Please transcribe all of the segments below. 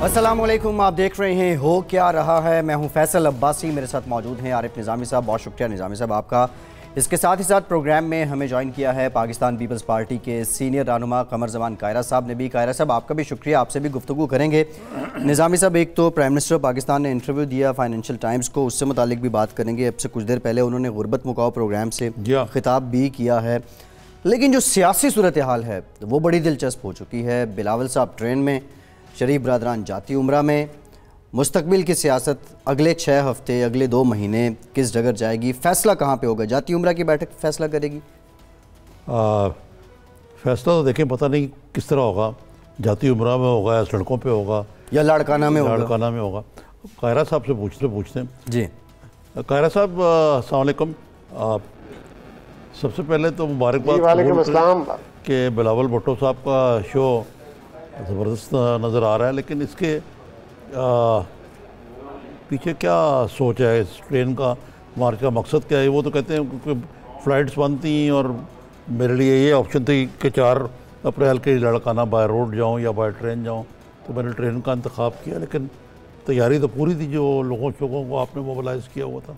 अस्सलामुअलैकुम, आप देख रहे हैं हो क्या रहा है। मैं हूं फैसल अब्बासी, मेरे साथ मौजूद हैं आरिफ निज़ामी साहब। बहुत शुक्रिया निज़ामी साहब आपका। इसके साथ ही साथ प्रोग्राम में हमें ज्वाइन किया है पाकिस्तान पीपल्स पार्टी के सीनियर रहनुमा कमर जमान कायरा साहब ने भी। कायरा साहब आपका भी शुक्रिया, आपसे भी गुफ्तगू करेंगे। निज़ामी साहब, एक तो प्राइम मिनिस्टर पाकिस्तान ने इंटरव्यू दिया फाइनेंशियल टाइम्स को, उससे मुतालिक भी बात करेंगे। अब से कुछ देर पहले उन्होंने गुरबत मुकाओ प्रोग्राम से खिताब भी किया है, लेकिन जो सियासी सूरत हाल है वो बड़ी दिलचस्प हो चुकी है। बिलावल साहब ट्रेन में, शरीफ बरदरान जाती उम्रा में। मुस्तकबिल की सियासत अगले 6 हफ्ते, अगले 2 महीने किस जगह जाएगी? फैसला कहाँ पे होगा? जाती उम्रा की बैठक फैसला करेगी? फैसला तो देखें, पता नहीं किस तरह होगा। जाती उम्रा में होगा या सड़कों पे होगा या लाड़काना में होगा? लाड़काना में होगा। कायरा साहब से पूछते हैं जी। कायरा साहब अस्सलाम वालेकुम। सबसे पहले तो मुबारकबाद कि बिलावल भुट्टो साहब का शो ज़बरदस्त नज़र आ रहा है, लेकिन इसके पीछे क्या सोच है? इस ट्रेन का मार्च का मकसद क्या है? वो तो कहते हैं क्योंकि फ़्लाइट्स बंद थी और मेरे लिए ये ऑप्शन थी कि 4 अप्रैल के लड़काना बाय रोड जाऊं या बाय ट्रेन जाऊं, तो मैंने ट्रेन का इंतखाब किया। लेकिन तैयारी तो पूरी थी, जो लोगों को आपने मोबिलाइज़ किया हुआ था।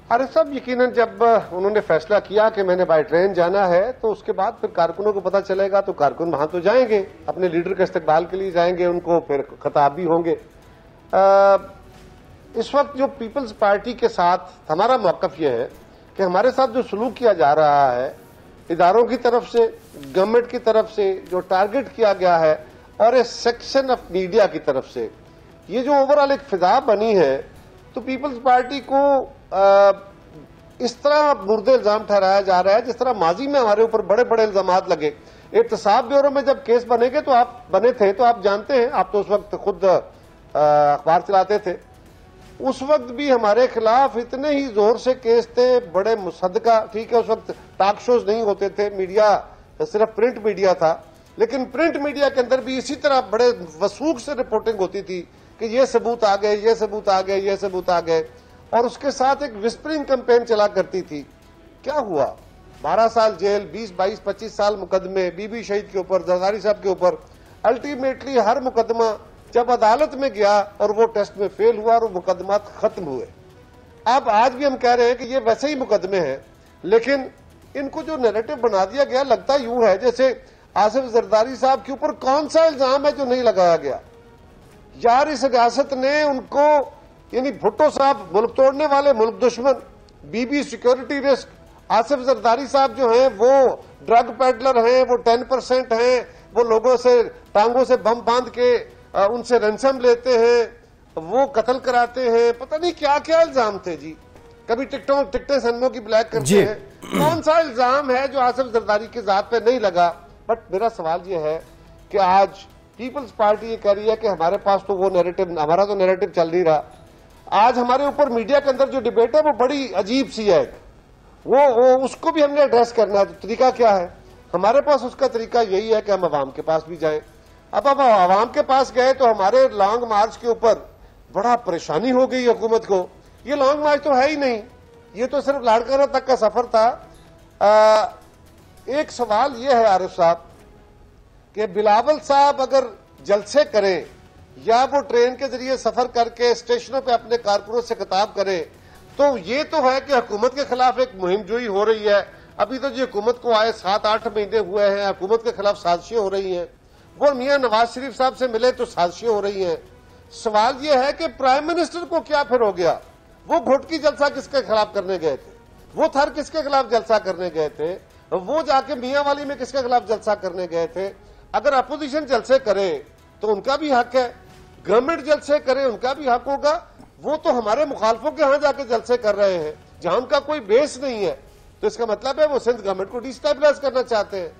अरे सब यकीनन जब उन्होंने फैसला किया कि मैंने बाय ट्रेन जाना है, तो उसके बाद फिर कारकुनों को पता चलेगा, तो कारकुन वहां तो जाएंगे, अपने लीडर के इस्तकबाल के लिए जाएंगे, उनको फिर खिताब भी होंगे। इस वक्त जो पीपल्स पार्टी के साथ हमारा मौकफ यह है कि हमारे साथ जो सलूक किया जा रहा है इदारों की तरफ से, गवर्नमेंट की तरफ से, जो टारगेट किया गया है, और एक सेक्शन ऑफ मीडिया की तरफ से, ये जो ओवरऑल एक फिजा बनी है, तो पीपल्स पार्टी को इस तरह मुर्दे इल्जाम ठहराया जा रहा है जिस तरह माजी में हमारे ऊपर बड़े बड़े इल्जाम लगे। एहतसाब ब्यूरो में जब केस बनेंगे तो आप बने थे, तो आप जानते हैं, आप तो उस वक्त खुद अखबार चलाते थे, उस वक्त भी हमारे खिलाफ इतने ही जोर से केस थे, बड़े मुसद्दका। ठीक है, उस वक्त टॉक शोज नहीं होते थे, मीडिया सिर्फ प्रिंट मीडिया था, लेकिन प्रिंट मीडिया के अंदर भी इसी तरह बड़े वसूख से रिपोर्टिंग होती थी कि ये सबूत आ गए, ये सबूत आ गए, ये सबूत आ गए, और उसके साथ एक विस्परिंग कैंपेन चला करती थी। क्या हुआ? 12 साल जेल, 20, 22, 25 साल मुकदमे, बीबी शहीद के ऊपर, जरदारी साहब के ऊपर। अल्टीमेटली हर मुकदमा जब अदालत में गया और वो टेस्ट में फेल हुआ और वो मुकदमा खत्म हुए। अब आज भी हम कह रहे हैं कि ये वैसे ही मुकदमे हैं, लेकिन इनको जो नैरेटिव बना दिया गया, लगता यूं है जैसे आसिफ जरदारी साहब के ऊपर कौन सा इल्जाम है जो नहीं लगाया गया। यार, इस रियासत ने उनको, यानी भुट्टो साहब मुल्क तोड़ने वाले, मुल्क दुश्मन, बीबी सिक्योरिटी रिस्क, आसिफ जरदारी साहब जो हैं वो ड्रग पेडलर हैं, वो 10% हैं, वो लोगों से टांगों से बम बांध के उनसे रैंसम लेते हैं, वो कत्ल कराते हैं, पता नहीं क्या क्या इल्जाम थे जी। कभी टिकटें सनमों की ब्लैक करते हैं। कौन सा इल्जाम है जो आसिफ जरदारी की जात पे नहीं लगा? बट मेरा सवाल ये है कि आज पीपल्स पार्टी ये कह रही है कि हमारे पास तो वो नैरेटिव, हमारा तो नैरेटिव चल नहीं रहा। आज हमारे ऊपर मीडिया के अंदर जो डिबेट है वो बड़ी अजीब सी है, वो उसको भी हमने एड्रेस करना है। तो तरीका क्या है हमारे पास? उसका तरीका यही है कि हम अवाम के पास भी जाएं। अब अवाम के पास गए तो हमारे लॉन्ग मार्च के ऊपर बड़ा परेशानी हो गई हुकूमत को। ये लॉन्ग मार्च तो है ही नहीं, ये तो सिर्फ लाड़काना तक का सफर था। एक सवाल ये है आरिफ साहब कि बिलावल साहब अगर जलसे करें या वो ट्रेन के जरिए सफर करके स्टेशनों पे अपने कारकुनों से खिताब करें, तो ये तो है कि हुकूमत के खिलाफ एक मुहिम जोई हो रही है। अभी तो जी हुकूमत को आए 7-8 महीने हुए हैं, हुकूमत के खिलाफ साजिशें हो रही हैं। वो मियां नवाज शरीफ साहब से मिले तो साजिशें हो रही हैं। सवाल ये है कि प्राइम मिनिस्टर को क्या फिर हो गया? वो घुटकी जलसा किसके खिलाफ करने गए थे? वो थर किसके खिलाफ जलसा करने गए थे? वो जाके मियां वाली में किसके खिलाफ जलसा करने गए थे? अगर अपोजिशन जलसे करे तो उनका भी हक है, गवर्नमेंट जलसे करे उनका भी हक होगा। वो तो हमारे मुखालफों के यहां जाके जलसे कर रहे हैं जहां उनका कोई बेस नहीं है, तो इसका मतलब है वो सिंध गवर्नमेंट को डिस्टेबलाइज करना चाहते हैं।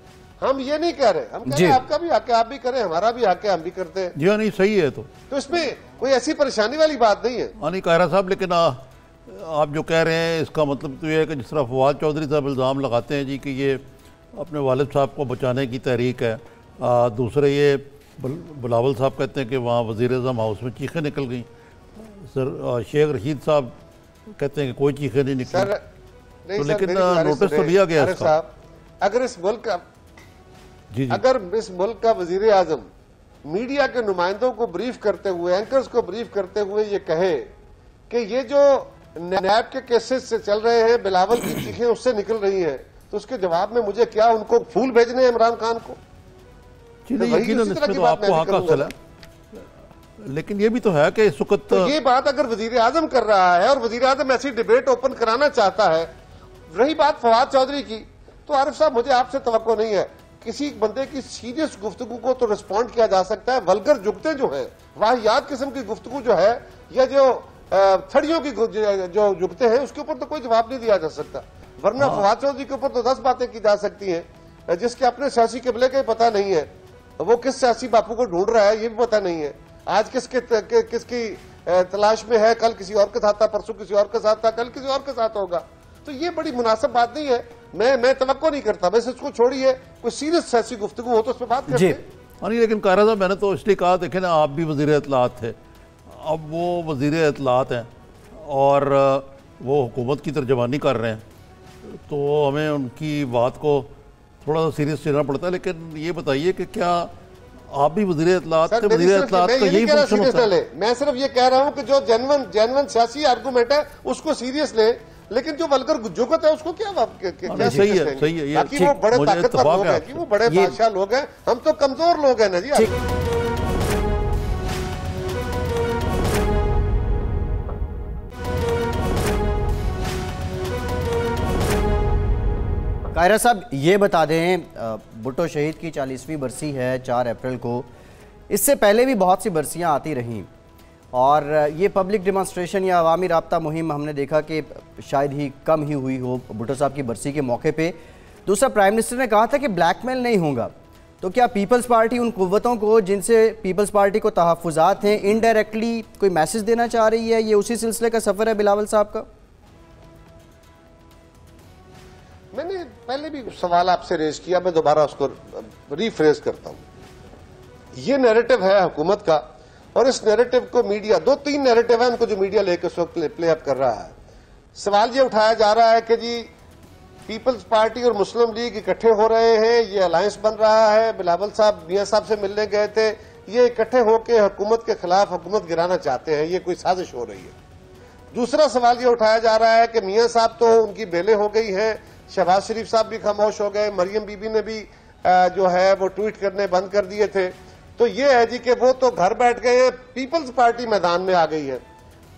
हम ये नहीं कह रहे, हम कह रहे हैं आपका भी हक है, आप भी करें, हमारा भी हक है, हम भी करते हैं। जी नहीं, सही है। तो इसमें कोई ऐसी परेशानी वाली बात नहीं है। नहीं कायरा साहब, लेकिन आप जो कह रहे हैं इसका मतलब तो ये है कि जिस तरह फवाद चौधरी साहब इल्ज़ाम लगाते हैं जी कि ये अपने वालिद साहब को बचाने की तहरीक है, दूसरे ये बिलावल साहब कहते हैं कि वहाँ वज़ीर-ए-आज़म हाउस में चीखें निकल गई। सर शेख रशीद साहब कहते हैं कि कोई चीखें नहीं निकली। तो लेकिन नोटिस तो लिया गया इसका। अगर इस मुल्क अगर इस मुल्क का वजीर आजम मीडिया के नुमाइंदों को ब्रीफ करते हुए, एंकर्स को ब्रीफ करते हुए ये कहे कि ये जो नैब के केसेस से चल रहे हैं, बिलावल की चीखें उससे निकल रही हैं, तो उसके जवाब में मुझे क्या उनको फूल भेजने हैं इमरान खान को? तो आपको हक हासिल है, लेकिन ये भी तो है कि इस वक्त तो ये बात अगर वजीर आजम कर रहा है और वजीर आजम ऐसी डिबेट ओपन कराना चाहता है, रही बात फवाद चौधरी की, तो आरिफ साहब मुझे आपसे तवक्को नहीं है। किसी बंदे की सीरियस गुफ्तगू को तो रिस्पॉन्ड किया जा सकता है, वल्गर जुगते जो है, वाहियात किस्म की गुफ्तगू जो है, या जो थड़ियों की जो जुगते हैं, उसके ऊपर तो कोई जवाब नहीं दिया जा सकता। वरना फवाद चौधरी के ऊपर तो 10 बातें की जा सकती हैं, जिसके अपने सियासी किबले का पता नहीं है, वो किस सियासी बापू को ढूंढ रहा है ये भी पता नहीं है, आज किसकी तलाश में है, कल किसी और के साथ था, परसों किसी और के साथ था, कल किसी और के साथ होगा। तो ये बड़ी मुनासिब बात नहीं है। मैं तवक्को नहीं करता, वैसे इसको छोड़िए, कोई सीरियस सियासी गुफ्तगू हो तो उस पर बात करते हैं। नहीं, लेकिन कायरा साहब मैंने तो इसलिए कहा, देखे ना, आप भी वज़ीर इत्तलाआत थे, अब वो वज़ीर इत्तलाआत हैं और वो हुकूमत की तर्जमानी कर रहे हैं, तो हमें उनकी बात को थोड़ा सा सीरियस लेना पड़ता है। लेकिन ये बताइए कि क्या आप भी वज़ीर इत्तलाआत थे? वज़ीर इत्तलाआत का यही फंक्शन होता है। मैं सिर्फ ये कह रहा हूँ कि जो जेन्युइन सियासी आर्गूमेंट है उसको सीरियस ले, लेकिन जो वल्गर जुगत है उसको क्या सही है। बाकी वो बड़े ताकतवर लोग हैं कि वो बड़े बादशाह लोग हैं, हम तो कमजोर लोग हैं ना जी। कायरा साहब ये बता दें, भुट्टो शहीद की 40वीं बरसी है 4 अप्रैल को, इससे पहले भी बहुत सी बरसियां आती रहीं और ये पब्लिक डिमॉन्स्ट्रेशन या अवामी राब्ता मुहिम हमने देखा कि शायद ही कम ही हुई हो भुट्टो साहब की बरसी के मौके पे। दूसरा, प्राइम मिनिस्टर ने कहा था कि ब्लैकमेल नहीं होगा, तो क्या पीपल्स पार्टी उन कुव्वतों को जिनसे पीपल्स पार्टी को तहफ़्फ़ुज़ात हैं इनडायरेक्टली कोई मैसेज देना चाह रही है? ये उसी सिलसिले का सफ़र है बिलावल साहब का? मैंने पहले भी सवाल आपसे रेज किया, मैं दोबारा उसको रीफ्रेज करता हूं। ये नैरेटिव है हुकूमत का और इस नैरेटिव को मीडिया, 2-3 नैरेटिव है उनको जो मीडिया लेकर उस वक्त प्ले अप कर रहा है। सवाल ये उठाया जा रहा है कि जी पीपल्स पार्टी और मुस्लिम लीग इकट्ठे हो रहे हैं, ये अलायंस बन रहा है, बिलावल साहब मियां साहब से मिलने गए थे, ये इकट्ठे होकर हुकूमत के खिलाफ हुकूमत गिराना चाहते हैं, ये कोई साजिश हो रही है। दूसरा सवाल ये उठाया जा रहा है कि मियां साहब तो उनकी बेलें हो गई हैं, शहबाज शरीफ साहब भी खामोश हो गए, मरियम बीबी ने भी जो है वो ट्वीट करने बंद कर दिए थे, तो ये है जी कि वो तो घर बैठ गए हैं, पीपल्स पार्टी मैदान में आ गई है।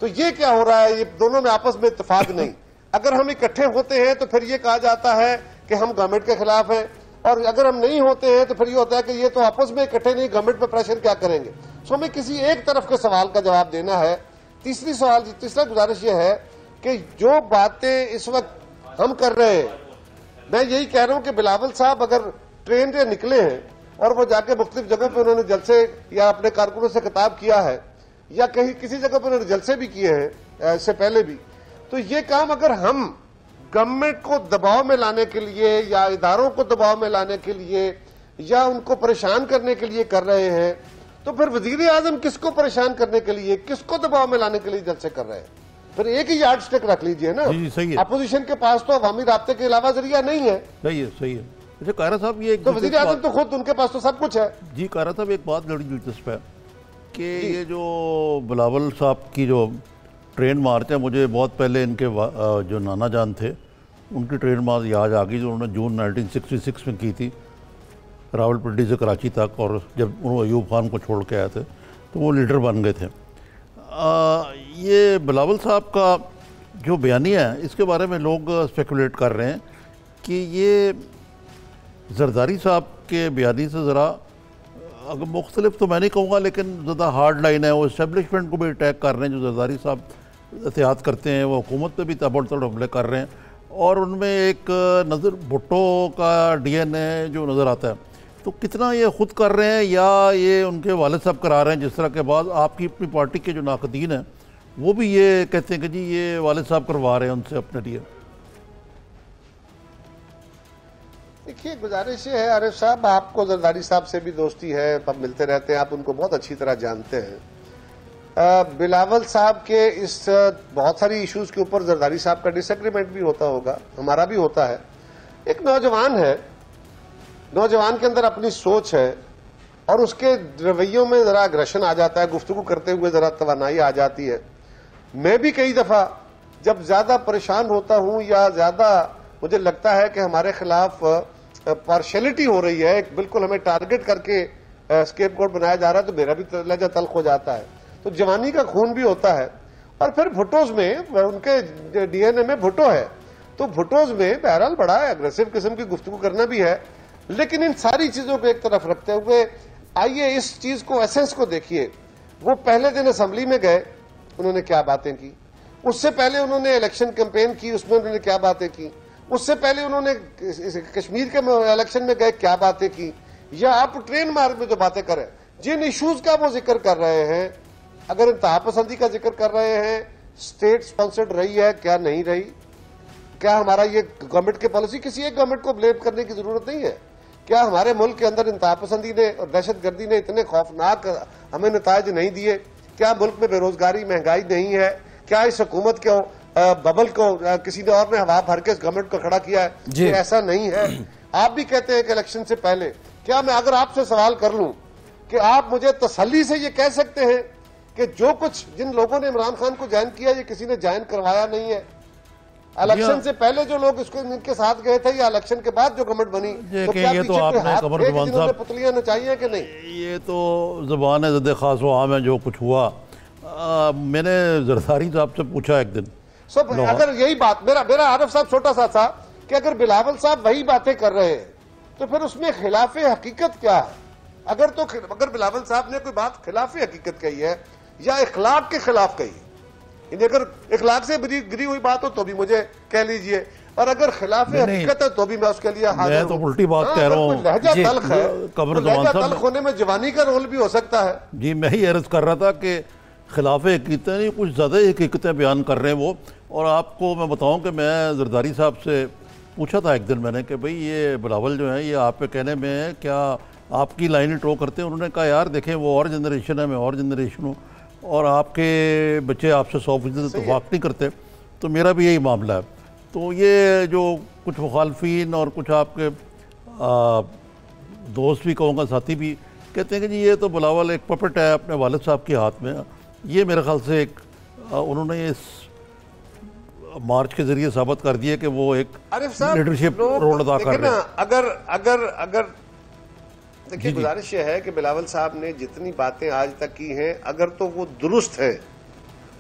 तो ये क्या हो रहा है, ये दोनों में आपस में इत्तेफाक नहीं। अगर हम इकट्ठे होते हैं तो फिर ये कहा जाता है कि हम गवर्नमेंट के खिलाफ हैं, और अगर हम नहीं होते हैं तो फिर ये होता है कि ये तो आपस में इकट्ठे नहीं, गवर्नमेंट पर प्रेशर क्या करेंगे। सो हमें किसी एक तरफ के सवाल का जवाब देना है। तीसरा गुजारिश ये है कि जो बातें इस वक्त हम कर रहे हैं, मैं यही कह रहा हूं कि बिलावल साहब अगर ट्रेन से निकले हैं और वो जाके मुख्तलिफ जगहों पे उन्होंने जलसे या अपने कारकुनों से खिताब किया है या कहीं किसी जगह पर उन्होंने जलसे भी किए हैं इससे पहले भी, तो ये काम अगर हम गवर्नमेंट को दबाव में लाने के लिए या इदारों को दबाव में लाने के लिए या उनको परेशान करने के लिए कर रहे हैं, तो फिर वजीर आजम किसको परेशान करने के लिए, किसको दबाव में लाने के लिए जलसे कर रहे हैं? फिर एक ही यार्ड स्टिक रख लीजिए ना। सही है। अपोजिशन के पास तो अवामी राब्ते के अलावा जरिया नहीं है। सही है। अच्छा कायरा साहब, ये तो वजीर आजम तो खुद, उनके पास तो सब कुछ है जी। कायरा साहब, एक बात बड़ी दिलचस्प है कि ये जो बिलावल साहब की जो ट्रेन मार्च है, मुझे बहुत पहले इनके जो नाना जान थे उनकी ट्रेन मार्च याद आ गई, जो उन्होंने जून 1966 में की थी रावलपिंडी से कराची तक, और जब उन्होंने अयूब खान को छोड़ के आए थे तो वो लीडर बन गए थे। ये बिलावल साहब का जो बयानिया है, इसके बारे में लोग स्पेकुलेट कर रहे हैं कि ये जरदारी साहब के बयानी से ज़रा अगर मुख्तलिफ तो मैं नहीं कहूँगा, लेकिन ज़्यादा हार्ड लाइन है। वो इस्टेब्लिशमेंट को भी अटैक कर रहे हैं, जो जरदारी साहब एहतियात करते हैं, वो हुकूमत पे भी ताबड़तोड़ हमले कर रहे हैं, और उनमें एक नज़र भुट्टो का DNA जो नज़र आता है। तो कितना ये खुद कर रहे हैं या ये उनके वालिद साहब करा रहे हैं, जिस तरह के बाद आपकी अपनी पार्टी के जो नाकदीन हैं वो भी ये कहते हैं कि जी ये वालिद साहब करवा रहे हैं उनसे अपने लिए? देखिए, गुजारिश है आरिफ साहब, आपको जरदारी साहब से भी दोस्ती है, आप मिलते रहते हैं, आप उनको बहुत अच्छी तरह जानते हैं। बिलावल साहब के इस बहुत सारी इश्यूज के ऊपर जरदारी साहब का डिसएग्रीमेंट भी होता होगा, हमारा भी होता है। एक नौजवान है, नौजवान के अंदर अपनी सोच है और उसके रवैयों में जरा अग्रेशन आ जाता है, गुफ्तगू करते हुए जरा तवानाई आ जाती है। मैं भी कई दफा जब ज्यादा परेशान होता हूं या ज्यादा मुझे लगता है कि हमारे खिलाफ पार्शियलिटी हो रही है, बिल्कुल हमें टारगेट करके स्केपगोट बनाया जा रहा है, तो मेरा भी लहजा तल्ख हो जाता है। तो जवानी का खून भी होता है। और फिर भुट्टोज में, उनके डीएनए में भुट्टो है, तो भुट्टोज में बहरहाल बड़ा अग्रेसिव किस्म की गुफ्तगू करना भी है। लेकिन इन सारी चीजों को एक तरफ रखते हुए आइए इस चीज को, एसेंस को देखिए। वो पहले दिन असेंबली में गए, उन्होंने क्या बातें की। उससे पहले उन्होंने इलेक्शन कैंपेन की, उसमें उन्होंने क्या बातें की। उससे पहले उन्होंने कश्मीर के इलेक्शन में गए, क्या बातें की। या आप ट्रेन मार्ग में जो बातें करें, जिन इश्यूज का वो जिक्र कर रहे हैं, अगर इंतहा पसंदी का जिक्र कर रहे हैं, स्टेट स्पॉन्सर्ड रही है क्या नहीं रही, क्या हमारा ये गवर्नमेंट की पॉलिसी, किसी एक गवर्नमेंट को ब्लेम करने की जरूरत नहीं है। क्या हमारे मुल्क के अंदर इंतहा पसंदी ने और दहशतगर्दी ने इतने खौफनाक हमें नतायज नहीं दिए। क्या मुल्क में बेरोजगारी, महंगाई नहीं है। क्या इस हुकूमत को बबल को किसी ने और ने हवा भर के इस गवर्नमेंट को खड़ा किया है, ये ऐसा नहीं है। आप भी कहते हैं कि इलेक्शन से पहले, क्या मैं अगर आपसे सवाल कर लूं कि आप मुझे तसल्ली से ये कह सकते हैं कि जो कुछ जिन लोगों ने इमरान खान को ज्वाइन किया, ये किसी ने ज्वाइन करवाया नहीं है। इलेक्शन से पहले जो लोग इसको इनके साथ गए थे या इलेक्शन के बाद जो गवर्नमेंट बनी, तो क्या ये तो आपने जिन्होंने पुतलियां नचाई है कि नहीं? ये तो जुबान है ज़द खास व आम है जो कुछ हुआ। मैंने जरदारी साहब से पूछा एक दिन, अगर यही बात, मेरा आरिफ साहब छोटा सा था कि अगर बिलावल साहब वही बातें कर रहे हैं तो फिर उसमें खिलाफे हकीकत क्या है। अगर बिलावल साहब ने कोई बात खिलाफे हकीकत कही है या इखलाक के खिलाफ कही है, इन्हें अगर इखलाक से गिरी हुई बात हो तो भी मुझे कह लीजिए, और अगर खिलाफे हकीकत है तो भी मैं उसके लिए हाजिर हूं। मैं तो उल्टी बात कह रहा हूं। लहजा तल्ख है, लहजा तल्ख होने में जवानी का रोल भी हो सकता है। जी, मैं ही अर्ज कर रहा था कि खिलाफे हकीकतें नहीं, कुछ ज़्यादा ही हकीकतें बयान कर रहे हैं वो। और आपको मैं बताऊं कि मैं जरदारी साहब से पूछा था एक दिन मैंने कि भाई ये बिलावल जो है ये आप पे कहने में क्या आपकी लाइनें ट्रो करते हैं। उन्होंने कहा यार देखें वो और जनरेशन है, मैं और जनरेशन हूँ, और आपके बच्चे आपसे 100% इत्तेफाक नहीं करते, तो मेरा भी यही मामला है। तो ये जो कुछ मुखालफिन और कुछ आपके दोस्त भी कहूँगा, साथी भी कहते हैं कि जी ये तो बिलावल एक पपेट है अपने वालिद साहब के हाथ में। ये मेरे ख्याल से एक उन्होंने इस मार्च के जरिए साबित कर दिया कि वो एक लीडरशिप रोल अदा कर रहे हैं। अगर देखिए, गुजारिश ये है कि बिलावल साहब ने जितनी बातें आज तक की हैं, अगर तो वो दुरुस्त है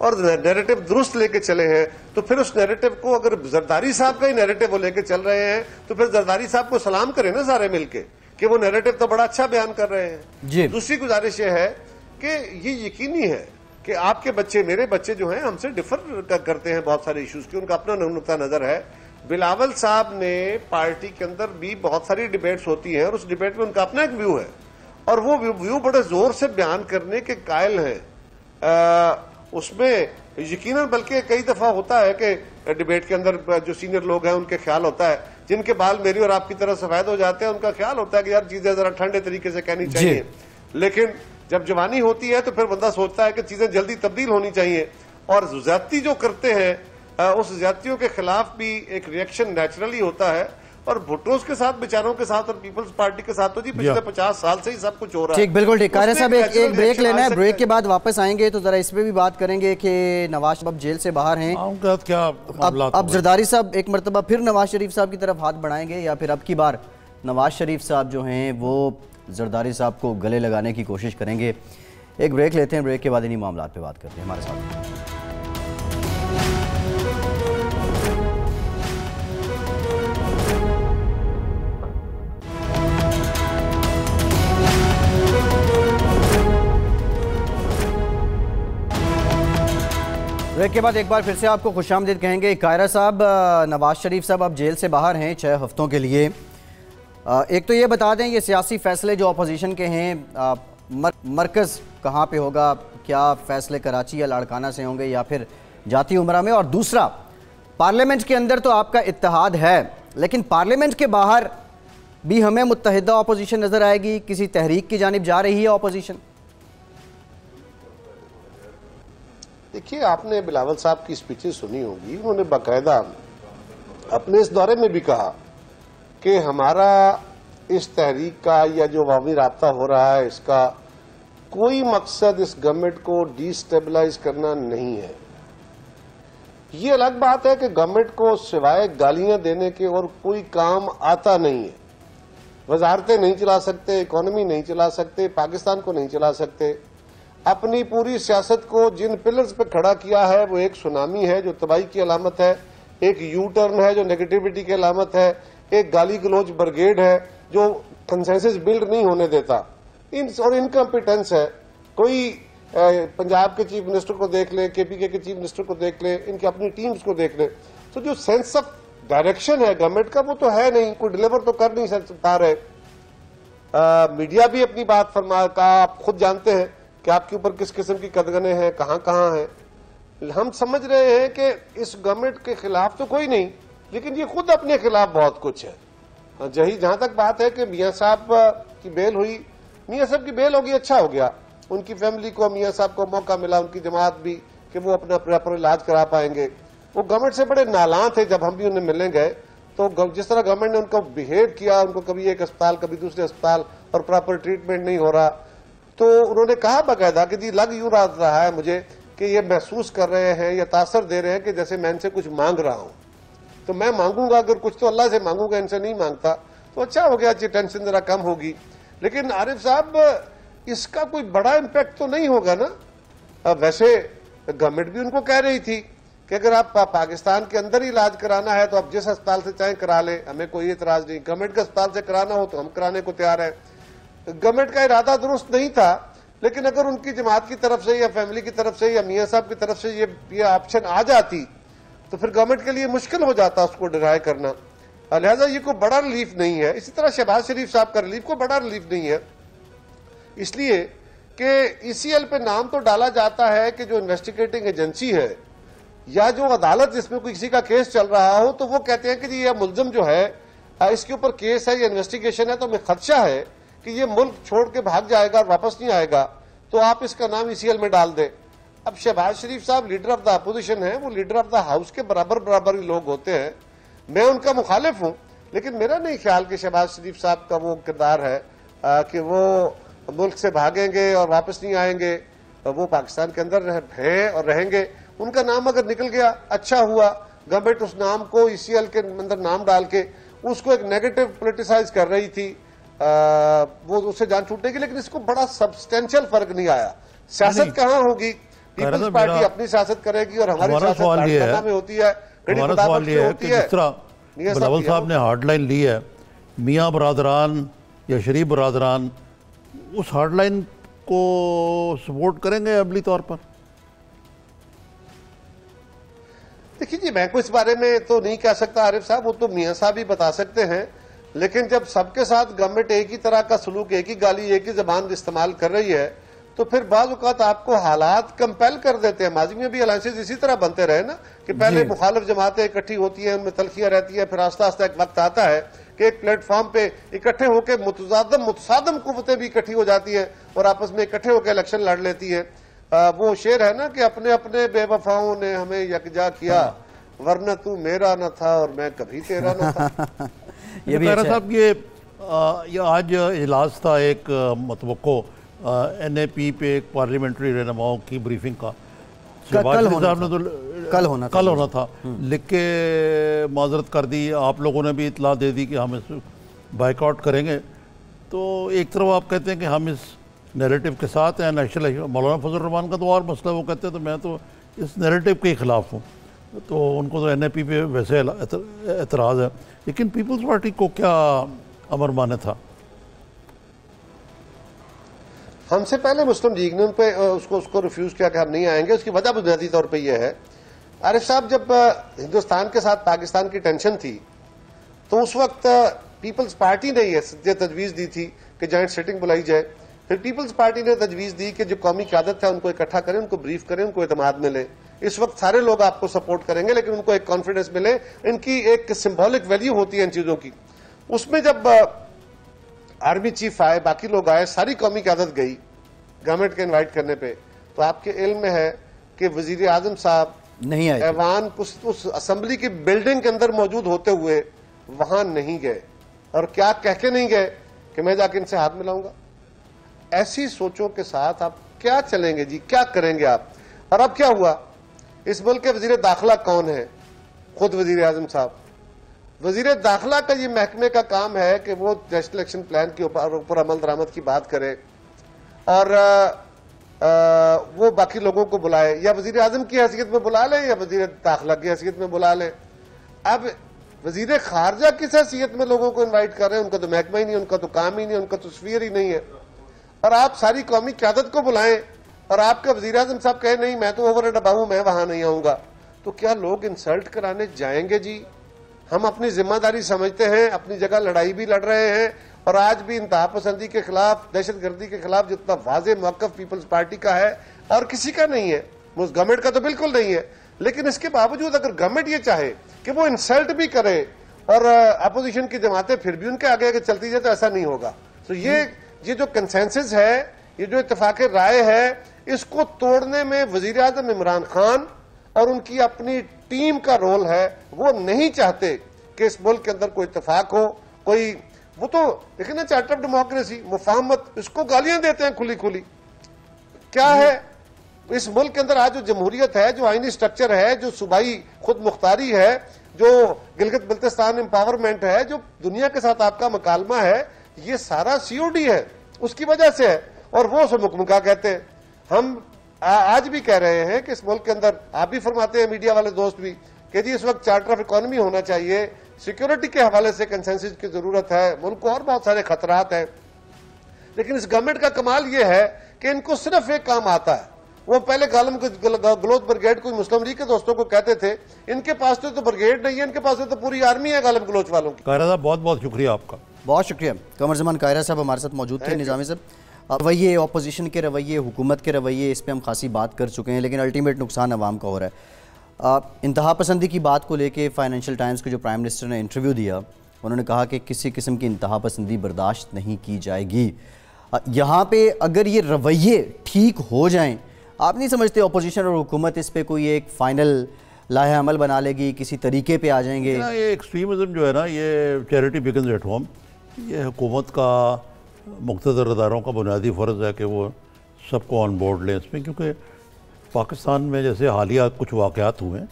और नैरेटिव दुरुस्त लेके चले हैं, तो फिर उस नैरेटिव को, अगर जरदारी साहब का ही नैरेटिव वो लेके चल रहे हैं, तो फिर जरदारी साहब को सलाम करें ना सारे मिलके कि वो नैरेटिव तो बड़ा अच्छा बयान कर रहे हैं। दूसरी गुजारिश ये है कि ये यकीनी है कि आपके बच्चे, मेरे बच्चे जो हैं, हमसे डिफर करते हैं बहुत सारे इश्यूज की, उनका अपना नुक्ता नजर है। बिलावल साहब ने पार्टी के अंदर भी बहुत सारी डिबेट्स होती हैं और उस डिबेट में उनका अपना एक व्यू है और वो व्यू बड़े जोर से बयान करने के कायल हैं। उसमें यकीनन, बल्कि कई दफा होता है कि डिबेट के अंदर जो सीनियर लोग हैं उनके ख्याल होता है, जिनके बाल मेरी और आपकी तरह सफेद हो जाते हैं, उनका ख्याल होता है कि यार चीजें जरा ठंडे तरीके से कहनी चाहिए। लेकिन जब जवानी होती है तो फिर बंदा सोचता है कि चीजें जल्दी तब्दील होनी चाहिए, और ज्यादती जो करते हैं उस ज्यादतियों के खिलाफ भी एक रिएक्शन नेचुरली होता है। और भुट्टोज के साथ, बेचारों के साथ और पीपल्स पार्टी के साथ तो जी पिछले 50 साल से ही सब कुछ हो रहा है। ठीक, बिल्कुल ठीक। कायरा साहब एक ब्रेक लेना है, ब्रेक के बाद वापस आएंगे तो जरा इस पे भी बात करेंगे कि नवाज शरीफ जेल से बाहर हैं, क्या अब जरदारी साहब एक मरतबा फिर नवाज शरीफ साहब की तरफ हाथ बढ़ाएंगे या फिर अब की बार नवाज शरीफ साहब जो हैं वो जरदारी साहब को गले लगाने की कोशिश करेंगे। एक ब्रेक लेते हैं, ब्रेक के बाद इन्हीं मामलों पे बात करते हैं। हमारे साथ ब्रेक के बाद एक बार फिर से आपको खुशामदीद कहेंगे। कायरा साहब, नवाज शरीफ साहब अब जेल से बाहर हैं 6 हफ्तों के लिए। एक तो ये बता दें, ये सियासी फैसले जो अपोजिशन के हैं, मरकज़ कहाँ पे होगा, क्या फैसले कराची या लाड़काना से होंगे या फिर जाती उमरा में? और दूसरा, पार्लियामेंट के अंदर तो आपका इत्तेहाद है, लेकिन पार्लियामेंट के बाहर भी हमें मुत्तहिदा अपोजिशन नज़र आएगी, किसी तहरीक की जानिब जा रही है अपोजिशन? देखिए, आपने बिलावल साहब की स्पीचेस सुनी होगी, उन्होंने बाकायदा अपने इस दौरे में भी कहा कि हमारा इस तहरीक का या जो अवामी राब्ता हो रहा है इसका कोई मकसद इस गवर्नमेंट को डिस्टेबलाइज करना नहीं है। ये अलग बात है कि गवर्नमेंट को सिवाय गालियां देने के और कोई काम आता नहीं है। वजारतें नहीं चला सकते, इकोनॉमी नहीं चला सकते, पाकिस्तान को नहीं चला सकते। अपनी पूरी सियासत को जिन पिलर्स पे खड़ा किया है वो एक सुनामी है जो तबाही की अलामत है, एक यू टर्न है जो नेगेटिविटी की अलामत है, एक गाली गलोच ब्रिगेड है जो कंसेंसस बिल्ड नहीं होने देता, और इनकम्पिटेंस है। कोई पंजाब के चीफ मिनिस्टर को देख ले, केपीके के चीफ मिनिस्टर को देख ले, इनकी अपनी टीम्स को देख ले, तो जो सेंस ऑफ डायरेक्शन है गवर्नमेंट का वो तो है नहीं, कोई डिलीवर तो कर नहीं पा रहे। मीडिया भी अपनी बात फरमा का आप खुद जानते हैं कि आपके ऊपर किस किस्म की कदगने हैं, कहां कहां हैं। हम समझ रहे हैं कि इस गवर्नमेंट के खिलाफ तो कोई नहीं, लेकिन ये खुद अपने खिलाफ बहुत कुछ है। जहां तक बात है कि मियां साहब की बेल हुई, मियां साहब की बेल होगी, अच्छा हो गया, उनकी फैमिली को, मियां साहब को मौका मिला, उनकी जमात भी, कि वो अपना प्रॉपर इलाज करा पाएंगे। वो गवर्नमेंट से बड़े नालान थे जब हम भी उन्हें मिलने गए, तो जिस तरह गवर्नमेंट ने उनको बिहेव किया, उनको कभी एक अस्पताल कभी दूसरे अस्पताल और प्रॉपर ट्रीटमेंट नहीं हो रहा, तो उन्होंने कहा बाकायदा कि जी लग यूं रहा है मुझे कि ये महसूस कर रहे हैं या तासर दे रहे हैं कि जैसे मैं इनसे कुछ मांग रहा हूं, तो मैं मांगूंगा अगर कुछ तो अल्लाह से मांगूंगा, इनसे नहीं मांगता। तो अच्छा हो गया, टेंशन जरा कम होगी। लेकिन आरिफ साहब इसका कोई बड़ा इम्पैक्ट तो नहीं होगा ना। वैसे गवर्नमेंट भी उनको कह रही थी कि अगर आप पाकिस्तान के अंदर ही इलाज कराना है तो आप जिस अस्पताल से चाहें करा लें, हमें कोई एतराज नहीं। गवर्नमेंट के अस्पताल से कराना हो तो हम कराने को तैयार है। गवर्नमेंट का इरादा दुरुस्त नहीं था, लेकिन अगर उनकी जमात की तरफ से या फैमिली की तरफ से या मियां साहब की तरफ से ये ऑप्शन आ जाती तो फिर गवर्नमेंट के लिए मुश्किल हो जाता उसको डिनाई करना। लिहाजा ये कोई बड़ा रिलीफ नहीं है। इसी तरह शहबाज शरीफ साहब का रिलीफ कोई बड़ा रिलीफ नहीं है, इसलिए कि ईसीएल पे नाम तो डाला जाता है कि जो इन्वेस्टिगेटिंग एजेंसी है या जो अदालत जिसमें कोई किसी का केस चल रहा हो, तो वो कहते हैं कि जी ये मुलजम जो है, इसके ऊपर केस है या इन्वेस्टिगेशन है, तो हमें खदशा है कि ये मुल्क छोड़ के भाग जाएगा और वापस नहीं आएगा, तो आप इसका नाम ईसीएल में डाल दें। अब शहबाज शरीफ साहब लीडर ऑफ द अपोजिशन है, वो लीडर ऑफ द हाउस के बराबर ही लोग होते हैं। मैं उनका मुखालिफ हूं, लेकिन मेरा नहीं ख्याल कि शहबाज शरीफ साहब का वो किरदार है कि वो मुल्क से भागेंगे और वापस नहीं आएंगे। वो पाकिस्तान के अंदर हैं और रहेंगे। उनका नाम अगर निकल गया, अच्छा हुआ। गवर्नमेंट उस नाम को ईसीएल के अंदर नाम डाल के उसको एक नेगेटिव पोलिटिसाइज कर रही थी, वो उससे जान छूटेगी, लेकिन इसको बड़ा सब्सटेंशियल फर्क नहीं आया। सियासत कहाँ होगी? पीपल्स पार्टी अपनी सियासत करेगी और हमारी सियासत पाकिस्तान में होती है। हमारा सवाल ये है कि जिस तरह बिलावल साहब ने हार्डलाइन ली है, मियाँ बरादरान या शरीफ बरादरान उस हार्डलाइन को सपोर्ट करेंगे अमली तौर पर? देखिए जी, मैं कोई इस बारे में तो नहीं कह सकता आरिफ साहब, वो तो मियाँ साहब ही बता सकते हैं। लेकिन जब सबके साथ गवर्नमेंट एक ही तरह का सलूक, एक ही गाली, एक ही जबान इस्तेमाल कर रही है, तो फिर बाज़ औक़ात आपको हालात कंपेल कर देते हैं। माजी में भी अलायंसेज इसी तरह बनते रहे ना, कि पहले मुखालिफ जमातें इकट्ठी होती हैं, उनमें तलखियां रहती है, फिर आस्ता आस्ता एक वक्त आता है कि एक प्लेटफॉर्म पे इकट्ठे होकर मुतसादम कुव्वतें भी इकट्ठी हो जाती हैं और आपस में इकट्ठे होकर इलेक्शन लड़ लेती है। वो शेर है ना कि अपने अपने बेवफाओं ने हमें यकजा किया, वरना तू मेरा न था और मैं कभी तेरा न था। ये भी अच्छा साहब, ये आज इजलास था एक मतवक्को NAP पे एक पार्लियामेंट्री रहनुमाओं की ब्रीफिंग का। कल होना था, लिख के माजरत कर दी। आप लोगों ने भी इतला दे दी कि हम इस बाइकआउट करेंगे। तो एक तरफ आप कहते हैं कि हम इस नैरेटिव के साथ हैं, नेशनल मौलाना फजल रहमान का तो और मसला वो कहते हैं, तो मैं तो इस नैरेटिव के खिलाफ हूँ। तो उनको तो NAP पे वैसे एतराज़ है, लेकिन पीपल्स पार्टी को क्या अमर माने था? हमसे पहले मुस्लिम लीग ने उन पे उसको रिफ्यूज किया कि हम नहीं आएंगे। उसकी वजह बुनियादी तौर पे यह है, आरिफ साहब, जब हिंदुस्तान के साथ पाकिस्तान की टेंशन थी तो उस वक्त पीपल्स पार्टी ने यह तजवीज़ दी थी कि जॉइंट सिटिंग बुलाई जाए। फिर पीपल्स पार्टी ने तजवीज़ दी कि जो कौमी क़यादत है उनको इकट्ठा करें, उनको ब्रीफ करें, उनको एतमाद मिले। इस वक्त सारे लोग आपको सपोर्ट करेंगे, लेकिन उनको एक कॉन्फिडेंस मिले। इनकी एक सिंबॉलिक वैल्यू होती है इन चीज़ों की। उसमें जब आर्मी चीफ आए, बाकी लोग आए, सारी कौमी क़यादत गई गवर्नमेंट के इनवाइट करने पे, तो आपके इल्म में है कि वजीर आजम साहब नहीं आए, ऐवान उस असेंबली की बिल्डिंग के अंदर मौजूद होते हुए वहां नहीं गए। और क्या कह के नहीं गए कि मैं जाके इनसे हाथ मिलाऊंगा। ऐसी सोचों के साथ आप क्या चलेंगे जी, क्या करेंगे आप? और अब क्या हुआ, इस मुल्क के वजीर दाखिला कौन है? खुद वजीर आजम साहब। वजीर दाखिला का ये महकमे का काम है कि वो नेशनल इलेक्शन प्लान के ऊपर अमल दरामद की बात करे और वो बाकी लोगों को बुलाए, या वजीर आजम की हैसियत में बुला लें या वजीर दाखिला की हैसियत में बुला लें। अब वजीर खारजा किस हैसियत में लोगों को इन्वाइट कर रहे हैं? उनका तो महकमा ही नहीं, उनका तो काम ही नहीं, उनका तो तस्वीर ही नहीं है। और आप सारी कौमी क़यादत को बुलाएं और आपका वजीर आजम साहब कहे नहीं मैं तो ओवर एंड अबाव, मैं वहां नहीं आऊंगा, तो क्या लोग इंसल्ट कराने जाएंगे जी? हम अपनी जिम्मेदारी समझते हैं, अपनी जगह लड़ाई भी लड़ रहे हैं और आज भी इंतहा पसंदी के खिलाफ, दहशतगर्दी के खिलाफ जितना वाज़ेह मौक़िफ़ पीपल्स पार्टी का है और किसी का नहीं है, उस गवर्नमेंट का तो बिल्कुल नहीं है। लेकिन इसके बावजूद अगर गवर्नमेंट ये चाहे कि वो इंसल्ट भी करे और अपोजिशन की जमातें फिर भी उनके आगे आगे चलती जाए, तो ऐसा नहीं होगा। तो ये जो कंसेंसस है, ये जो इत्तेफाक राय है, इसको तोड़ने में वजीर आज़म इमरान खान और उनकी अपनी टीम का रोल है। वो नहीं चाहते कि इस मुल्क के अंदर कोई इत्तेफाक हो, कोई वो तो देखिए ना, चार्टर ऑफ डेमोक्रेसी, मुफाहमत, इसको गालियां देते हैं खुली खुली। क्या है इस मुल्क के अंदर आज जो जमहूरियत है, जो आईनी स्ट्रक्चर है, जो सूबाई खुद मुख्तारी है, जो गिलगित बल्तिस्तान एम्पावरमेंट है, जो दुनिया के साथ आपका मकालमा है, ये सारा सीओडी है, उसकी वजह से है। और वो उसे मुकमुका कहते हैं। हम आज भी कह रहे हैं कि इस मुल्क के अंदर, आप भी फरमाते हैं मीडिया वाले दोस्त भी, कि जी इस वक्त चार्टर ऑफ इकोनॉमी होना चाहिए, सिक्योरिटी के हवाले से कंसेंसस की जरूरत है, मुल्क को और बहुत सारे खतरात हैं। लेकिन इस गवर्नमेंट का कमाल यह है कि इनको सिर्फ एक काम आता है। वो पहले गालम गलोच ब्रिगेड कोई मुस्लिम लीग के दोस्तों को कहते थे, इनके पास तो ब्रिगेड नहीं है, इनके पास तो पूरी आर्मी है गालम गलोच वालों की। कायरा साहब बहुत बहुत शुक्रिया आपका। बहुत शुक्रिया। कमर जमान कायरा साहब हमारे साथ मौजूद थे। निज़ामी साहब, रवैये अपोजिशन के रवैये, हुकूमत के रवैये, इस पर हम खासी बात कर चुके हैं, लेकिन अल्टीमेट नुकसान अवाम का हो रहा है। इंतहा पसंदी की बात को लेके फाइनेंशियल टाइम्स के जो प्राइम मिनिस्टर ने इंटरव्यू दिया, उन्होंने कहा कि किसी किस्म की इंतहा पसंदी बर्दाश्त नहीं की जाएगी। यहाँ पे अगर ये रवैये ठीक हो जाएं, आप नहीं समझते अपोजिशन और हुकूमत इस पर कोई एक फ़ाइनल लाहे अमल बना लेगी, किसी तरीके पे आ जाएंगे? ये एक्सट्रीमिज़म जो है ना, ये चैरिटी बिगिंस एट होम, ये हुकूमत का, मुक़्तदर इदारों का बुनियादी फ़र्ज़ है कि वो सबको ऑन बोर्ड लें इसमें। क्योंकि पाकिस्तान में जैसे हालिया कुछ वाक़यात हुए हैं,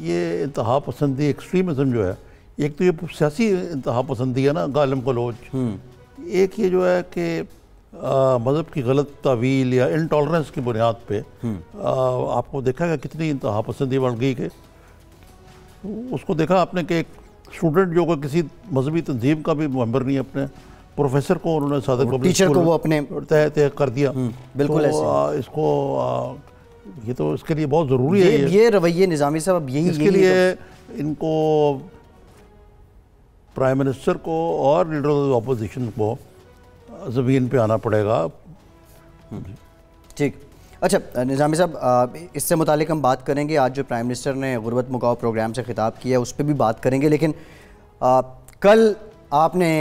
ये इंतहा पसंदी एक्सट्रीमिज़म जो है, एक तो ये सियासी इंतहा पसंदी है ना, गालिम गलोच, एक ये जो है कि मज़हब की गलत तावील या इनटॉलरेंस की बुनियाद पे आपको देखा कि कितनी इंतहा पसंदी बढ़ गई। कि उसको देखा आपने कि एक स्टूडेंट जो कि किसी मजहबी तंजीम का भी मेंबर नहीं है, अपने प्रोफेसर को उन्होंने सादक पब्लिक टीचर को वो अपने तय कर दिया। बिल्कुल तो ऐसे इसको ये तो इसके लिए बहुत ज़रूरी है ये रवैये। निज़ामी साहब, अब यही इसके लिए इनको प्राइम मिनिस्टर को और लीडर ऑफ अपोजिशन को ज़मीन पे आना पड़ेगा। ठीक। अच्छा निज़ामी साहब, इससे मुतालिक हम बात करेंगे। आज जो प्राइम मिनिस्टर ने गुरबत मुकाओ प्रोग्राम से खिताब किया उस पर भी बात करेंगे, लेकिन कल आपने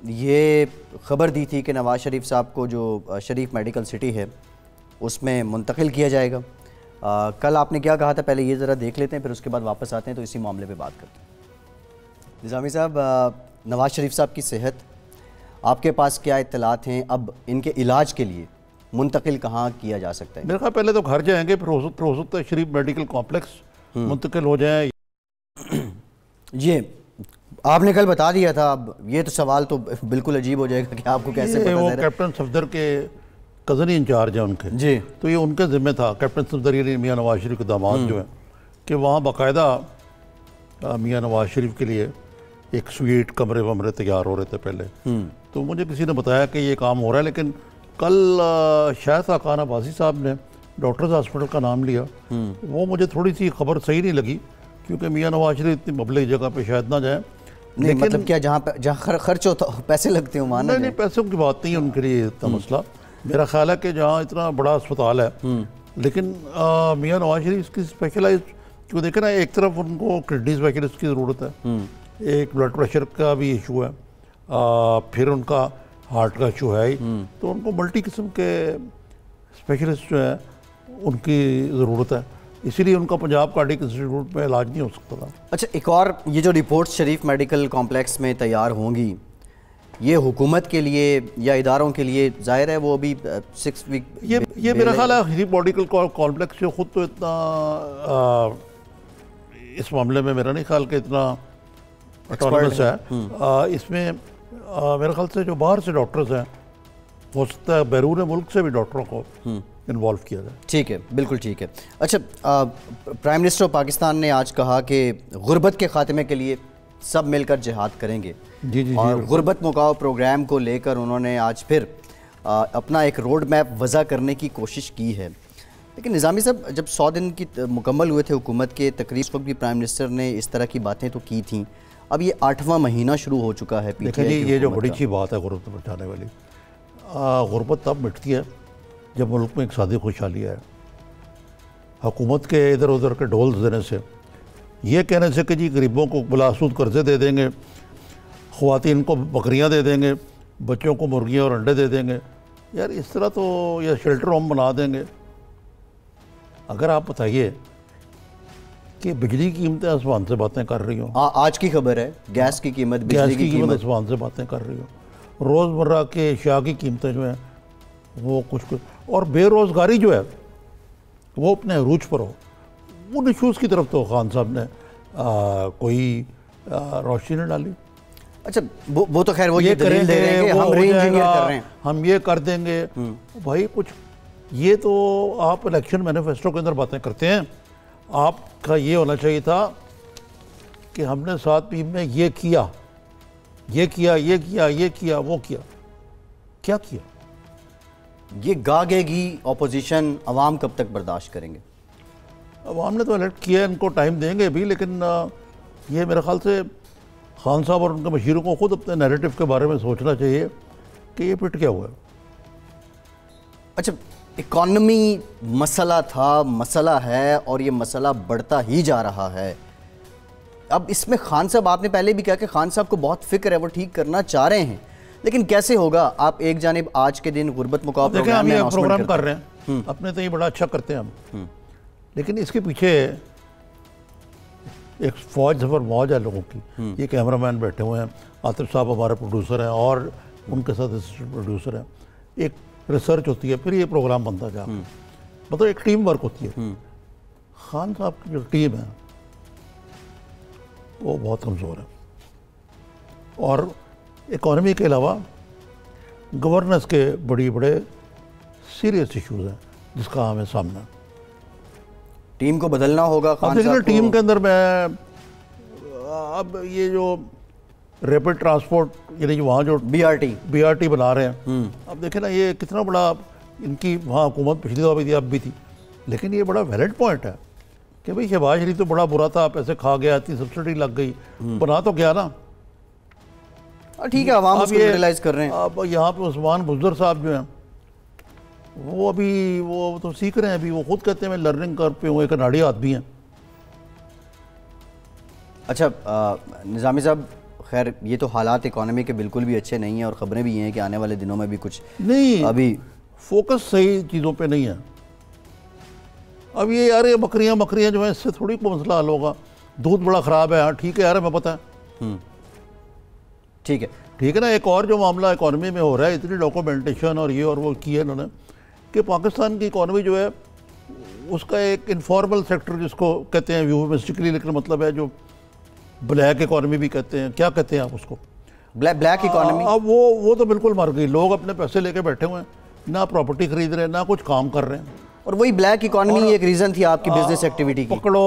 ये ख़बर दी थी कि नवाज़ शरीफ साहब को जो शरीफ मेडिकल सिटी है उसमें मुंतकिल किया जाएगा। कल आपने क्या कहा था, पहले ये ज़रा देख लेते हैं, फिर उसके बाद वापस आते हैं तो इसी मामले पे बात करते हैं। निज़ामी साहब, नवाज़ शरीफ साहब की सेहत, आपके पास क्या इत्तलात हैं? अब इनके इलाज के लिए मुंतकिल कहाँ किया जा सकता है? मेरे ख्याल पहले तो घर जाएंगे, फिर हो सकता है शरीफ मेडिकल कॉम्प्लेक्स मुंतकिल हो जाए। ये आपने कल बता दिया था, अब ये तो सवाल तो बिल्कुल अजीब हो जाएगा कि आपको कैसे पता वो चला? कैप्टन सफदर के कज़न ही इंचार्ज है उनके जी, तो ये उनके ज़िम्मे था। कैप्टन सफदर यानी मियाँ नवाज शरीफ के दामाद जो है, कि वहाँ बाकायदा मियाँ नवाज शरीफ के लिए एक स्वीट कमरे वमरे तैयार हो रहे थे पहले। तो मुझे किसी ने बताया कि ये काम हो रहा है, लेकिन कल शायद खान अब्बासी साहब ने डॉक्टर्स हॉस्पिटल का नाम लिया। वो मुझे थोड़ी सी खबर सही नहीं लगी, क्योंकि मियाँ नवाज शरीफ इतनी पब्लिक जगह पे शायद ना जाए। नहीं मतलब क्या, जहाँ खर्च होता पैसे लगते हो, माना नहीं, पैसों की बात नहीं है उनके लिए इतना मसला। मेरा ख्याल है कि जहाँ इतना बड़ा अस्पताल है, लेकिन मियाँ नवाज शरीफ इसकी स्पेशलाइज, क्यों देखे ना, एक तरफ उनको किडनी स्पेशलिस्ट की ज़रूरत है, एक ब्लड प्रेशर का भी इशू है, फिर उनका हार्ट का इशू है ही, तो उनको मल्टी किस्म के स्पेशलिस्ट जो है उनकी ज़रूरत है। इसीलिए उनका पंजाब कार्डिक इंस्टीट्यूट में इलाज नहीं हो सकता था। अच्छा, एक और ये जो रिपोर्ट्स शरीफ मेडिकल कॉम्प्लेक्स में तैयार होंगी, ये हुकूमत के लिए या इदारों के लिए जाहिर है वो अभी 6 वीक ये मेरा ख्याल है शरीफ मेडिकल कॉम्प्लेक्स जो खुद तो इतना इस मामले में मेरा नहीं ख्याल कि इतना ऑटोनमस है। इसमें मेरे ख्याल से जो बाहर से डॉक्टर्स हैं, हो सकता है बैरून मुल्क से भी डॉक्टरों को इन्वॉल्व किया जाए। ठीक है, बिल्कुल ठीक है। अच्छा, प्राइम मिनिस्टर ऑफ पाकिस्तान ने आज कहा कि गुर्बत के खात्मे के लिए सब मिलकर जिहाद करेंगे। जी और गुर्बत मुकाओ प्रोग्राम को लेकर उन्होंने आज फिर अपना एक रोड मैप वज़ा करने की कोशिश की है। लेकिन निज़ामी साहब, जब 100 दिन की मुकम्मल हुए थे हुकूमत के, तकरीब वक्त भी प्राइम मिनिस्टर ने इस तरह की बातें तो की थी। अब ये 8वां महीना शुरू हो चुका है। देखिए जी, ये जो बड़ी अच्छी बात है गुर्बत बचाने वाली, गुर्बत तब मिटती है जब मुल्क में एक सादी खुशहाली है। हुकूमत के इधर उधर के ढोल देने से, ये कहने से कि जी गरीबों को बिलासूद कर्जे दे देंगे, ख़वातीन को बकरियां दे देंगे, बच्चों को मुर्गियां और अंडे दे देंगे, यार इस तरह तो, या शेल्टर होम बना देंगे। अगर आप बताइए कि बिजली की कीमतें आसमान से बातें कर रही हो, आज की खबर है गैस की कीमत, बिजली की कीमत आसमान से बातें कर रही हो, रोज़मर्रा के अशिया की कीमतें जो हैं वो कुछ, और बेरोज़गारी जो है वो अपने अरूज पर हो, उन इशूज़ की तरफ तो खान साहब ने कोई रोशनी न डाली। अच्छा, वो तो खैर वो ये दलील दे रहे हैं, हम री-इंजीनियर कर रहे हैं, हम ये कर देंगे। भाई कुछ ये तो आप इलेक्शन मैनिफेस्टो के अंदर बातें करते हैं, आपका ये होना चाहिए था कि हमने 7 में ये किया, ये किया, ये किया, ये किया, वो किया। क्या किया? ये गागेगी अपोजिशन, अवाम कब तक बर्दाश्त करेंगे? अवाम ने तो इलेक्ट किया, इनको टाइम देंगे भी, लेकिन ये मेरे ख्याल से खान साहब और उनके मशीरों को खुद अपने नैरेटिव के बारे में सोचना चाहिए कि ये पिट क्या हुआ है। अच्छा, इकॉनमी मसला था, मसला है, और ये मसला बढ़ता ही जा रहा है। अब इसमें खान साहब, आपने पहले भी कहा कि खान साहब को बहुत फिक्र है, वो ठीक करना चाह रहे हैं, लेकिन कैसे होगा? आप एक जानिब आज के दिन गुर्बत मुकाओ प्रोग्राम कर रहे हैं, अपने तो ये बड़ा अच्छा करते हैं हम, लेकिन इसके पीछे एक फौज सफर मौज है लोगों की। ये कैमरामैन बैठे हुए हैं, आतिफ साहब हमारे प्रोड्यूसर हैं और उनके साथ असिस्टेंट प्रोड्यूसर हैं, एक रिसर्च होती है, फिर ये प्रोग्राम बनता जा, मतलब एक टीम वर्क होती है। खान साहब की जो टीम है वो बहुत कमज़ोर है, और इकॉनमी के अलावा गवर्नेंस के बड़े सीरियस इश्यूज हैं जिसका हमें सामना। टीम को बदलना होगा खान साहब को। टीम के अंदर मैं अब ये जो रैपिड ट्रांसपोर्ट, यानी कि वहाँ जो बीआरटी बना रहे हैं, अब देखें ना ये कितना बड़ा इनकी वहाँ हुकूमत पिछली दफ़ा भी थी, अब भी थी, लेकिन ये बड़ा वैलिड पॉइंट है कि भाई शहबाज शरीफ तो बड़ा बुरा था, पैसे खा गया, इतनी सब्सिडी लग गई, बना तो गया ना, ठीक है, आवाम उसको यूटिलाइज कर रहे हैं। अब यहाँ पे उस्मान बुज़दर साहब जो हैं वो अभी वो तो सीख रहे हैं, अभी वो खुद कहते हैं मैं लर्निंग कर पे हूँ, एक अनाड़ी आदमी है। अच्छा, निज़ामी साहब, खैर ये तो हालात इकॉनमी के बिल्कुल भी अच्छे नहीं हैं, और ख़बरें भी हैं कि आने वाले दिनों में भी कुछ नहीं, अभी फोकस सही चीज़ों पे नहीं है। अब ये यार ये बकरियां जो है, इससे थोड़ी कोई मसला हल होगा। दूध बड़ा ख़राब है, हाँ ठीक है यार, मैं पता है, ठीक है ना। एक और जो मामला इकॉनमी में हो रहा है, इतनी डॉक्यूमेंटेशन और ये और वो की है इन्होंने, कि पाकिस्तान की इकॉनमी जो है उसका एक इनफॉर्मल सेक्टर जिसको कहते हैं यूमिस्टिकली, लेकिन मतलब है जो ब्लैक इकॉनमी भी कहते हैं, क्या कहते हैं आप उसको, ब्लैक इकॉनमी। अब वो तो बिल्कुल मर गई। लोग अपने पैसे लेके बैठे हुए हैं, ना प्रॉपर्टी खरीद रहे हैं, ना कुछ काम कर रहे हैं, और वही ब्लैक इकॉनमी एक रीज़न थी आपकी बिजनेस एक्टिविटी की। पकड़ो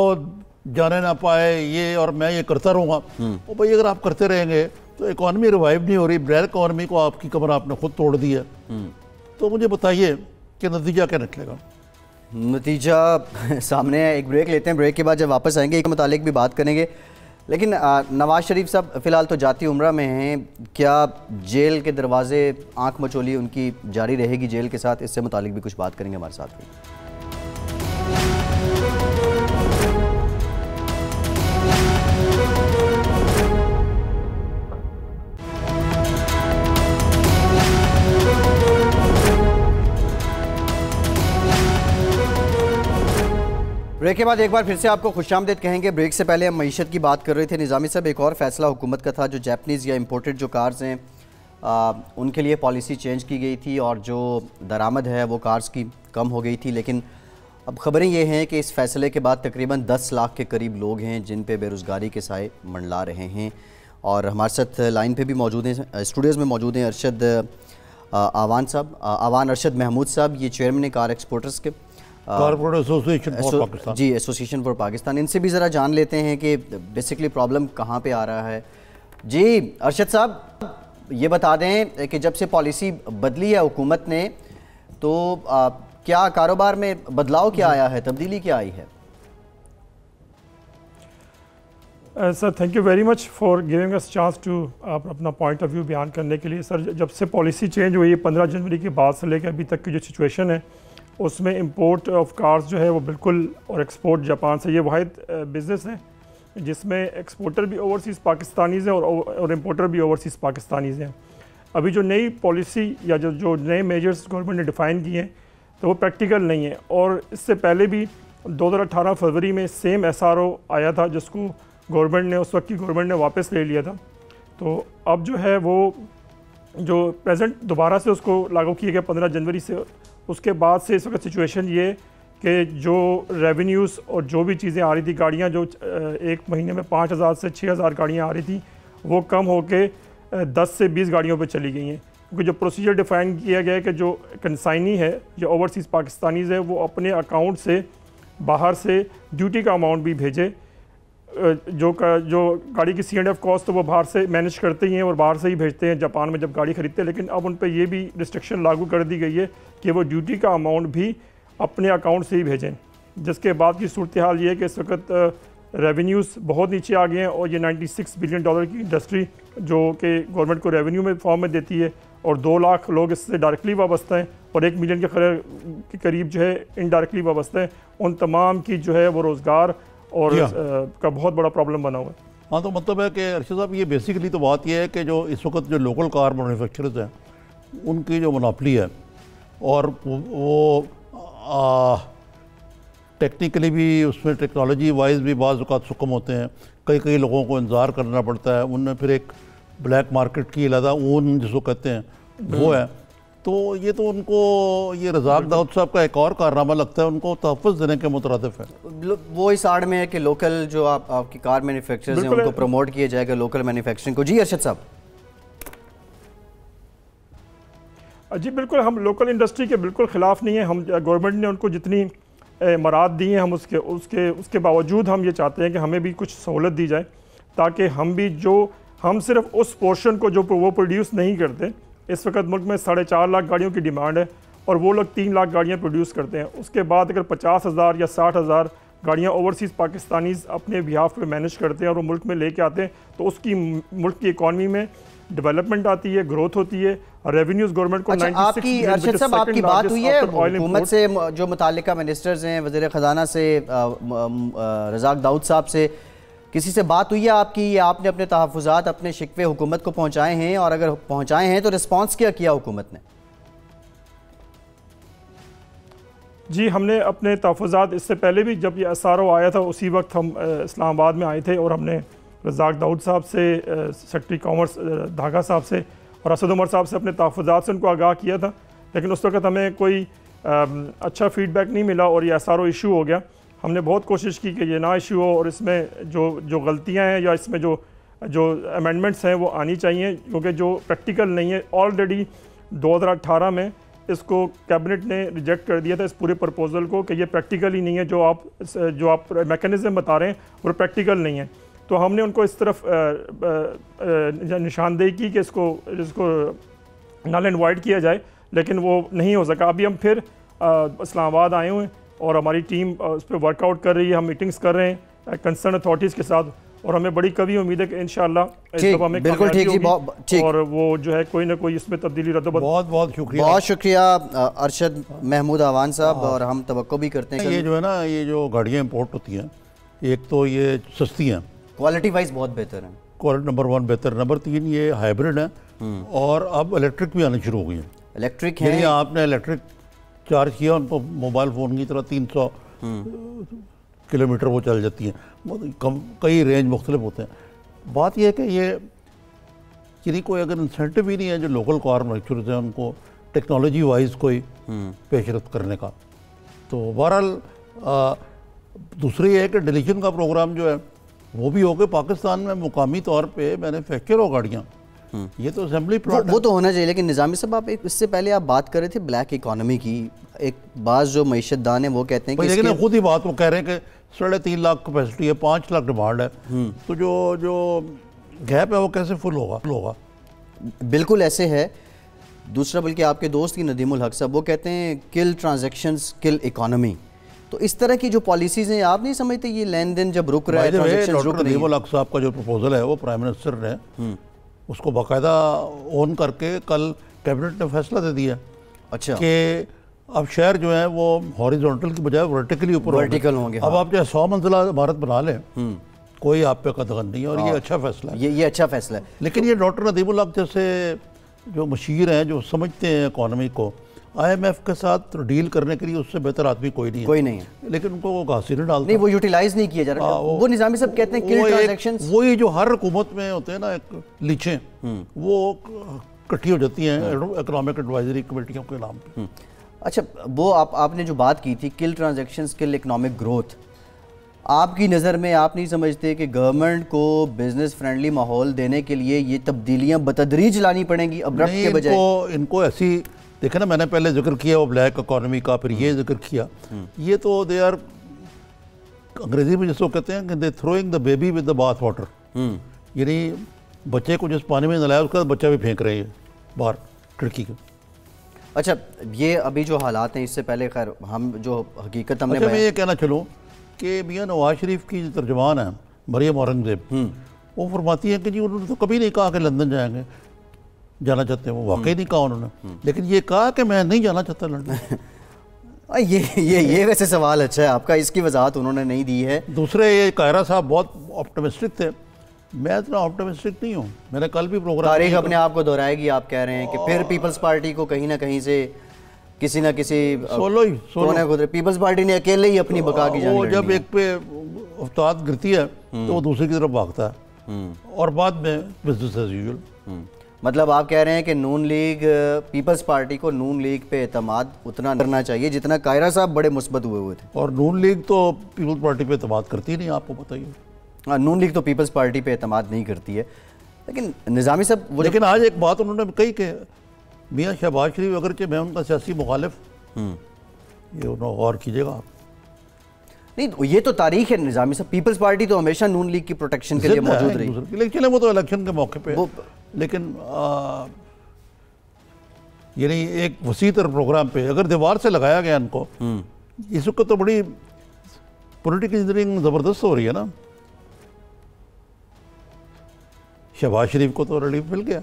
जाने ना पाए ये, और मैं ये करता रहूँगा। वो भाई अगर आप करते रहेंगे तो इकॉनमी रिवाइव नहीं हो रही, ब्लैक इकॉनमी को आपकी कमर आपने खुद तोड़ दी है। तो मुझे बताइए कि नतीजा क्या निकलेगा? नतीजा सामने है। एक ब्रेक लेते हैं, ब्रेक के बाद जब वापस आएंगे एक मुतालिक भी बात करेंगे। लेकिन नवाज शरीफ साहब फ़िलहाल तो जाती उम्रा में हैं, क्या जेल के दरवाजे आंख मचोली उनकी जारी रहेगी जेल के साथ? इससे मुतालिक भी कुछ बात करेंगे हमारे साथ भी। ब्रेक ब्रेक के बाद एक बार फिर से आपको खुशामदीद कहेंगे। ब्रेक से पहले हम मईशत की बात कर रहे थे। निज़ामी साहब, एक और फैसला हुकूमत का था, जो जैपनीज़ या इम्पोर्टेड जो कार्स हैं उनके लिए पॉलिसी चेंज की गई थी और जो दरामद है वो कार्स की कम हो गई थी। लेकिन अब ख़बरें ये हैं कि इस फैसले के बाद तकरीबन 10 लाख के करीब लोग हैं जिन पे बेरोज़गारी के साए मंडला रहे हैं। और हमारे साथ लाइन पे भी मौजूद हैं, स्टूडियोज़ में मौजूद हैं अरशद आवान साहब, आवान अरशद महमूद साहब, ये चेयरमैन कार एक्सपोर्टर्स के कॉर्पोरेट एसोसिएशन फॉर पाकिस्तान। जी, एसोसिएशन फॉर पाकिस्तान। इनसे भी ज़रा जान लेते हैं कि बेसिकली प्रॉब्लम कहाँ पे आ रहा है। जी अरशद साहब, ये बता दें कि जब से पॉलिसी बदली है हुकूमत ने, तो क्या कारोबार में बदलाव क्या आया है, तब्दीली क्या आई है? Sir thank you very much for giving us chance to अपना पॉइंट ऑफ व्यू बयान करने के लिए। सर जब से पॉलिसी चेंज हुई है 15 जनवरी के बाद से लेकर अभी तक की जो सिचुएशन है, उसमें इंपोर्ट ऑफ कार्स जो है वो बिल्कुल, और एक्सपोर्ट जापान से, ये वाहिद बिज़नेस है जिसमें एक्सपोर्टर भी ओवरसीज़ पाकिस्तानीज़ हैं और इंपोर्टर भी ओवरसीज़ पाकिस्तानीज़ हैं। अभी जो नई पॉलिसी या जो नए मेजर्स गवर्नमेंट ने डिफ़ाइन किए हैं तो वो प्रैक्टिकल नहीं है। और इससे पहले भी 2018 फरवरी में सेम SRO आया था जिसको गवर्नमेंट ने, उस वक्त की गवर्नमेंट ने वापस ले लिया था। तो अब जो है वो जो प्रेजेंट दोबारा से उसको लागू किया गया 15 जनवरी से, उसके बाद से इस वक्त सिचुएशन ये कि जो रेवेन्यूज़ और जो भी चीज़ें आ रही थी, गाड़ियाँ जो एक महीने में 5000 से 6000 गाड़ियाँ आ रही थी, वो कम होके 10 से 20 गाड़ियों पे चली गई हैं। क्योंकि जो प्रोसीजर डिफ़ाइन किया गया है कि जो कंसाइनी है या ओवरसीज़ पाकिस्तानीज़ है वो अपने अकाउंट से बाहर से ड्यूटी का अमाउंट भी भेजे। जो गाड़ी की C&F कॉस्ट तो वो बाहर से मैनेज करते ही हैं और बाहर से ही भेजते हैं जापान में जब गाड़ी ख़रीदते हैं। लेकिन अब उन पर ये भी रिस्ट्रिक्शन लागू कर दी गई है कि वो ड्यूटी का अमाउंट भी अपने अकाउंट से ही भेजें। जिसके बाद की सूरत हाल ये है कि इस वक्त रेवेन्यूज़ बहुत नीचे आ गए हैं और ये $96 बिलियन की इंडस्ट्री जो कि गवर्नमेंट को रेवेन्यू में फॉर्म में देती है, और 2 लाख लोग इससे डायरेक्टली वाबस्ता हैं और 1 मिलियन के करीब जो है इनडायरेक्टली वाबस्ता है। उन तमाम की जो है वो रोज़गार और का बहुत बड़ा प्रॉब्लम बना हुआ है। हाँ, तो मतलब है कि अर्शद साहब, ये बेसिकली तो बात यह है कि जो इस वक्त जो लोकल कार मैन्युफैक्चरर्स हैं उनकी जो मोनोपोली है, और वो टेक्निकली भी उसमें टेक्नोलॉजी वाइज भी बाज़ औक़ात सुकम होते हैं। कई लोगों को इंतज़ार करना पड़ता है। उनमें फिर एक ब्लैक मार्केट की अलग ऊन जिसको कहते हैं वो है। तो ये तो उनको, ये रज़ाक दाऊद साहब का एक और कारनामा लगता है, उनको तहफ़्फ़ुज़ देने के मुतरादिफ है। वो इस आड़ में है कि लोकल जो आपकी कार मैन्युफैक्चरर्स हैं उनको प्रमोट किया जाएगा, लोकल मैन्युफैक्चरिंग को। जी अरशद साहब। जी बिल्कुल, हम लोकल इंडस्ट्री के बिल्कुल ख़िलाफ़ नहीं है। हम गवर्नमेंट ने उनको जितनी मराद दी हैं, हम उसके बावजूद हम ये चाहते हैं कि हमें भी कुछ सहूलत दी जाए, ताकि हम भी हम सिर्फ उस पोर्शन को जो वो प्रोड्यूस नहीं करते। इस वक्त मुल्क में 4.5 लाख गाड़ियों की डिमांड है और वो लोग 3 लाख गाड़ियाँ प्रोड्यूस करते हैं। उसके बाद अगर 50,000 या 60,000 गाड़ियाँ ओवरसीज़ पाकिस्तानीज़ अपने बिहाफ पे मैनेज करते हैं और वो मुल्क में लेके आते हैं, तो उसकी मुल्क की इकॉनमी में डेवलपमेंट आती है, ग्रोथ होती है, रेवेन्यूज़ गवर्नमेंट को। अच्छा, आपकी अरशद साहब आपकी बात हुई है हुकूमत से, जो मुतालिका मिनिस्टर्स हैं, वज़ीर ख़जाना से, रज़ाक दाऊद साहब से, किसी से बात हुई है आपकी, या आपने अपने तहफ़्फ़ुज़ात, अपने शिकवे हुकूमत को पहुँचाए हैं, और अगर पहुँचाए हैं तो रिस्पॉन्स क्या किया हुकूमत ने? जी, हमने अपने तहफ़्फ़ुज़ात इससे पहले भी जब ये SRO आया था उसी वक्त हम इस्लामाबाद में आए थे और हमने रज़ाक दाऊद साहब से, सेक्रेटरी कॉमर्स धागा साहब से और असद उमर साहब से अपने तहफ़्फ़ुज़ात से उनको आगाह किया था। लेकिन उस वक्त हमें कोई अच्छा फ़ीडबैक नहीं मिला और ये SRO इशू हो गया। हमने बहुत कोशिश की कि ये ना इशू हो और इसमें जो गलतियाँ हैं या इसमें जो अमेंडमेंट्स हैं वो आनी चाहिए, क्योंकि जो प्रैक्टिकल नहीं है। ऑलरेडी 2018 में इसको कैबिनेट ने रिजेक्ट कर दिया था, इस पूरे प्रपोजल को, कि ये प्रैक्टिकल ही नहीं है, जो आप मैकेनिज़्म बता रहे हैं वो प्रैक्टिकल नहीं है। तो हमने उनको इस तरफ निशानदेही की कि इसको नल एंड वाइड किया जाए, लेकिन वो नहीं हो सका। अभी हम फिर इस्लामाबाद आए हुए हैं और हमारी टीम उस पर वर्कआउट कर रही है। हम मीटिंग्स कर रहे हैं कंसर्न अथॉरिटीज़ के साथ और हमें बड़ी कभी उम्मीद है कि इंशाअल्लाह बिल्कुल ठीक जी, और वो जो है कोई ना कोई इसमें तब्दीली रद्द। बहुत शुक्रिया, बहुत शुक्रिया अरशद महमूद आवान साहब। और हम तवक्को भी करते हैं ये जो है ना, ये जो गाड़ियाँ इंपोर्ट होती हैं, एक तो ये सस्ती हैं, क्वालिटी वाइज बहुत बेहतर है, क्वालिटी नंबर 1 बेहतर, नंबर 3 ये हाइब्रिड है और अब इलेक्ट्रिक भी आनी शुरू हो गई है। इलेक्ट्रिक है, आपने इलेक्ट्रिक चार्ज किया उनको मोबाइल फ़ोन की तरह 300 किलोमीटर वो चल जाती हैं, कई रेंज मुख्तलिफ होते हैं। बात यह है कि ये यानी कोई अगर इंसेंटिव ही नहीं है जो लोकल कार मैन्युफैक्चरर्स हैं उनको टेक्नोलॉजी वाइज कोई पेशरफ करने का, तो बहरहाल दूसरी है कि डिलीशन का प्रोग्राम जो है वो भी हो गया पाकिस्तान में मुकामी तौर पे मैन्युफैक्चर हो गाड़ियाँ, ये तो असेंबली प्लॉट वो तो होना चाहिए। लेकिन निज़ामी साहब आप इससे पहले आप बात कर रहे थे ब्लैक इकोनॉमी की, एक बात जो मईशतदान है वो कहते हैं कि लेकिन खुद ही बात वो कह रहे हैं कि 3.5 लाख कैपेसिटी है, 5 लाख डिमांड है, तो जो गैप है वो कैसे फुल होगा? बिल्कुल ऐसे है। दूसरा बल्कि आपके दोस्त की नदीमुल हक साहब वो कहते हैं किल ट्रांजैक्शंस किल इकोनॉमी। तो इस तरह की जो पॉलिसीज हैं आप नहीं समझते ये लेन देन जब रुक रहा है, ट्रांजैक्शंस रुक रही है? नदीमुल हक साहब का जो प्रपोजल है वो प्राइम मिनिस्टर ने उसको बाकायदा ऑन करके कल कैबिनेट ने फैसला दे दिया। अच्छा, कि अब शहर जो है वो हॉरिजॉन्टल की बजाय वर्टिकली ऊपर वर्टिकल होंगे। अब आप चाहे 100 मंजिला इमारत बना लें कोई आप पे कदगन नहीं है, और ये अच्छा फैसला है। ये अच्छा फैसला है। लेकिन ये डॉक्टर नदीमुल हक जैसे जो मशीर हैं जो समझते हैं इकॉनमी को, IMF के साथ डील करने के लिए उससे बेहतर आदमी कोई नहीं है, लेकिन उनको वो घासी नहीं डालता, नहीं वो यूटिलाइज नहीं किया जा रहा। वो निज़ामी साहब कहते हैं किल ट्रांजैक्शंस, वही जो हर हुकूमत में होते हैं ना एक लीचें, वो इकट्ठी हो जाती हैं इकोनॉमिक एडवाइजरी कमेटियों के नाम पे। अच्छा, वो आपने जो बात की थी किल ट्रांजैक्शंस किल इकोनॉमिक ग्रोथ, आपकी नज़र में आप नहीं समझते कि गवर्नमेंट को बिजनेस फ्रेंडली माहौल देने के लिए ये तब्दीलियां बतदरीज लानी पड़ेंगी अब्रप्ट के बजाय? इनको ऐसी देखे ना, मैंने पहले जिक्र किया वो ब्लैक इकोनॉमी का, फिर ये जिक्र किया, ये तो दे आर अंग्रेजी में जिसको कहते हैं कि they throwing the baby with the bath water, यानी बच्चे को जिस पानी में नलाया उसका बच्चा भी फेंक रहे हैं बाहर खिड़की के। अच्छा, ये अभी जो हालात हैं, इससे पहले खैर हम जो हकीकत हमने मैं ये कहना चलूँ कि मियाँ नवाज शरीफ की जो तर्जमान है मरियम औरंगजेब, वो फरमाती है कि जी उन्होंने तो कभी नहीं कहा कि लंदन जाना चाहते हैं, वो वाकई नहीं कहा उन्होंने, लेकिन ये कहा कि मैं नहीं जाना चाहता लंदन। ये वैसे सवाल अच्छा है आपका, इसकी वजाहत उन्होंने नहीं दी है। दूसरे ये कायरा साहब बहुत ऑप्टिमिस्टिक थे, मैं इतना ऑप्टिमिस्टिक नहीं हूँ। मैंने कल भी प्रोग्राम, तारीख अपने आप को दोहराएगी, आप कह रहे हैं कि फिर पीपल्स पार्टी को कहीं ना कहीं से किसी ना किसी पीपल्स पार्टी ने अकेले ही अपनी बका की जान, जब एक पे उस्ताद गिरती है तो वो दूसरे की तरफ भागता है, और बाद में बिजनेस एज यूजुअल। मतलब आप कह रहे हैं कि नून लीग, पीपल्स पार्टी को नून लीग पे एतमाद उतना करना चाहिए जितना कायरा साहब बड़े मुस्बत हुए थे, और नून लीग तो पीपल्स पार्टी पे एतमाद करती नहीं, आपको बताइए। हाँ, नून लीग तो पीपल्स पार्टी पे एतमाद नहीं करती है। लेकिन निज़ामी साहब, लेकिन आज एक बात उन्होंने कही कि मियाँ शहबाज शरीफ अगरचे मैं उनका सियासी मुखालिफ, ये उन्होंने गौर कीजिएगा आप। नहीं, ये तो तारीख है निज़ामी साहब, पीपल्स पार्टी तो हमेशा नून लीग की प्रोटेक्शन के लिए मौजूद रही। लेकिन चले वो तो इलेक्शन के मौके पे, लेकिन यानी एक वसीतर प्रोग्राम पे अगर दीवार से लगाया गया इनको, इस वक्त तो बड़ी पॉलिटिकल इंजीनियरिंग ज़बरदस्त हो रही है ना। शहबाज शरीफ को तो रिलीफ मिल गया,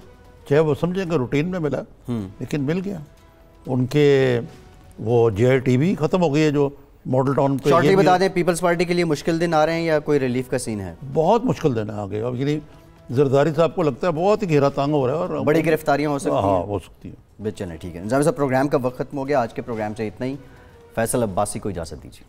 चाहे वो समझेंगे रूटीन में मिला, लेकिन मिल गया। उनके वो JITV खत्म हो गई है जो मॉडल टाउन पे। शॉर्टली बता दें, पीपल्स पार्टी के लिए मुश्किल दिन आ रहे हैं या कोई रिलीफ का सीन है? बहुत मुश्किल दिन आ गए। अब यानी जरदारी साहब को लगता है बहुत ही घेरा तांग हो रहा है और बड़ी गिरफ्तारियां हो सकती हैं। हाँ, हो सकती है। चलें, ठीक है निज़ामी साहब, प्रोग्राम का वक्त खत्म हो गया। आज के प्रोग्राम से इतना ही। फैसल अब्बासी को इजाज़त दीजिए।